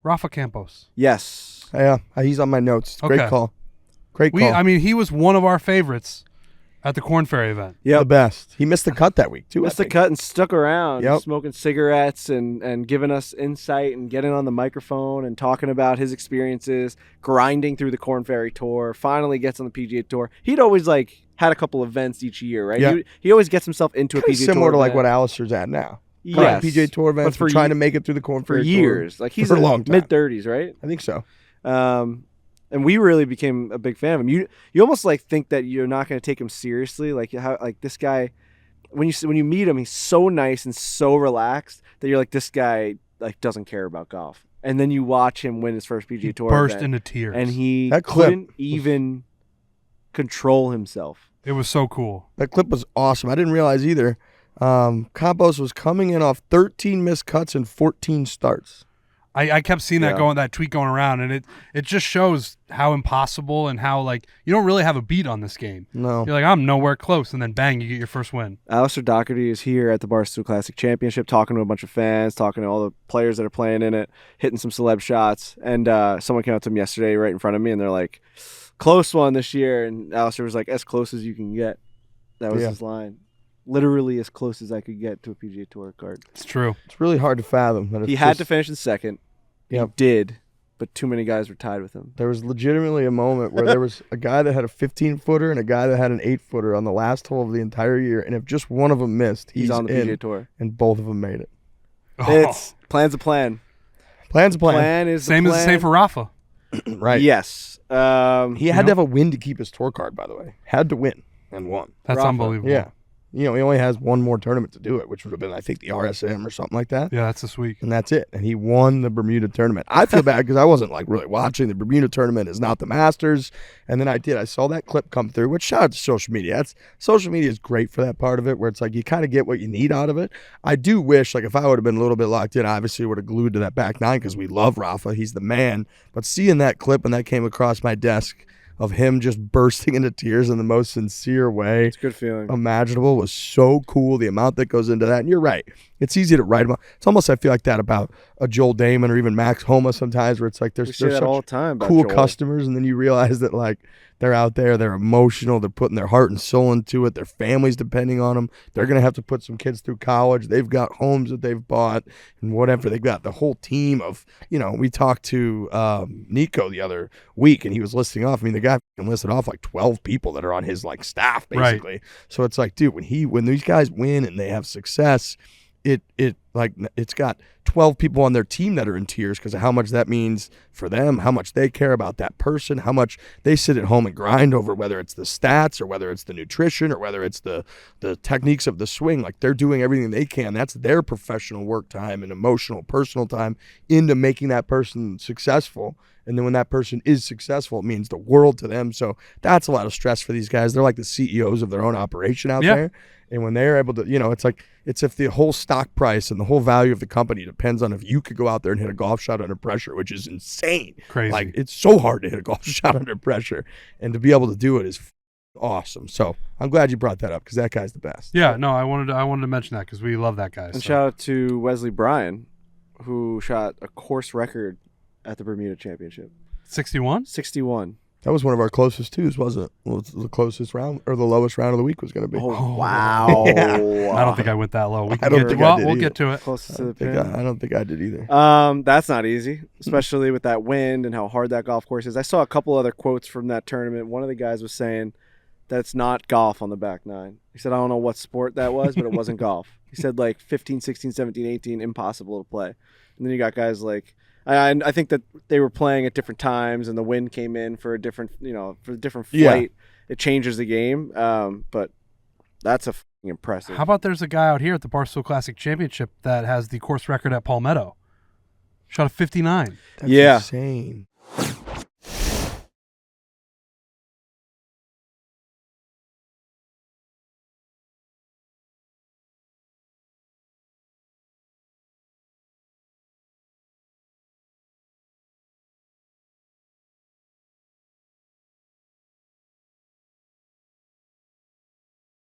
Rafa Campos. Yes. Yeah, he's on my notes. Great Okay. call. Great call. I mean, he was one of our favorites at the Corn Ferry event. The best. He missed the cut that week, too. Missed the cut and stuck around, Yep. smoking cigarettes and giving us insight and getting on the microphone and talking about his experiences, grinding through the Corn Ferry Tour, finally gets on the PGA Tour. He'd always, had a couple events each year, right? Yeah. He always gets himself into a PGA Tour similar to, event. what Alistair's at now. Yes. PGA Tour events, But for trying to make it through the Corn for Ferry years. Tour. He's for a in long time. mid-30s, right? I think so. And we really became a big fan of him. You almost think that you're not going to take him seriously. This guy, when you meet him, he's so nice and so relaxed that you're like, this guy doesn't care about golf. And then you watch him win his first PGA Tour Burst event, into tears. and he That clip couldn't even control himself. It was so cool. That clip was awesome. I didn't realize either. Campos was coming in off 13 missed cuts and 14 starts. I kept seeing that Yeah. that tweet going around, and it just shows how impossible and how you don't really have a beat on this game. No. You're like, I'm nowhere close, and then bang, you get your first win. Alistair Doherty is here at the Barstool Classic Championship talking to a bunch of fans, talking to all the players that are playing in it, hitting some celeb shots. And someone came up to him yesterday right in front of me, and they're like, close one this year. And Alistair was like, as close as you can get. That was his line. Literally as close as I could get to a PGA Tour card. It's true. It's really hard to fathom. That He had to finish in second. Yep. He did, but too many guys were tied with him. There was legitimately a moment where there was a guy that had a 15-footer and a guy that had an 8-footer on the last hole of the entire year, and if just one of them missed, he's on the in, PGA Tour. and both of them made it. It's plan's a plan. Plan's a plan. Plan is Same the as the plan. same for Rafa. Right. Yes. He had to have a win to keep his tour card, by the way. Had to win and won. That's Rafa. unbelievable. Yeah. He only has one more tournament to do it, which would have been, I think, the RSM or something like that. Yeah, that's this week. And that's it. And he won the Bermuda tournament. I feel bad because I wasn't really watching. The Bermuda tournament is not the Masters. And then I saw that clip come through, which shout out to social media. Social media is great for that part of it, where it's you kind of get what you need out of it. I do wish, if I would have been a little bit locked in, I obviously would have glued to that back nine because we love Rafa. He's the man. But seeing that clip and that came across my desk of him just bursting into tears in the most sincere way It's a good feeling. imaginable was so cool. The amount that goes into that. And you're right. It's easy to write about. It's almost, I feel like that about a Joel Damon or even Max Homa sometimes, where it's We there's say that such all the time about cool Joel. customers, and then you realize that they're out there, they're emotional, they're putting their heart and soul into it, their family's depending on them, they're going to have to put some kids through college, they've got homes that they've bought and whatever, they've got the whole team of, we talked to Nico the other week, and he was listing off, the guy listed off 12 people that are on his staff basically. Right. So it's dude, when these guys win and they have success, it's got 12 people on their team that are in tears because of how much that means for them, how much they care about that person, how much they sit at home and grind over, whether it's the stats or whether it's the nutrition or whether it's the techniques of the swing. They're doing everything they can. That's their professional work time and emotional, personal time into making that person successful. And then when that person is successful, it means the world to them. So that's a lot of stress for these guys. They're like the CEOs of their own operation out there. And when they're able to, it's if the whole stock price and the whole value of the company depends on if you could go out there and hit a golf shot under pressure, which is insane. Crazy. It's so hard to hit a golf shot under pressure. And to be able to do it is awesome. So I'm glad you brought that up because that guy's the best. Yeah, no, I wanted to mention that because we love that guy. And shout out to Wesley Bryan, who shot a course record at the Bermuda Championship. 61? 61. That was one of our closest twos, wasn't it? Well, it's the closest round or the lowest round of the week was going to be. Oh, wow. Yeah. I don't think I went that low. We'll I don't get think I did we'll either. get to it. Closest to the I pin. don't think I did either. That's not easy, especially with that wind and how hard that golf course is. I saw a couple other quotes from that tournament. One of the guys was saying that it's not golf on the back nine. He said, I don't know what sport that was, but it wasn't golf. He said 15, 16, 17, 18, impossible to play. And then you got guys I think that they were playing at different times and the wind came in for a different, for a different flight. Yeah. It changes the game. But that's impressive. How about there's a guy out here at the Barstool Classic Championship that has the course record at Palmetto? Shot a 59. That's Yeah. insane.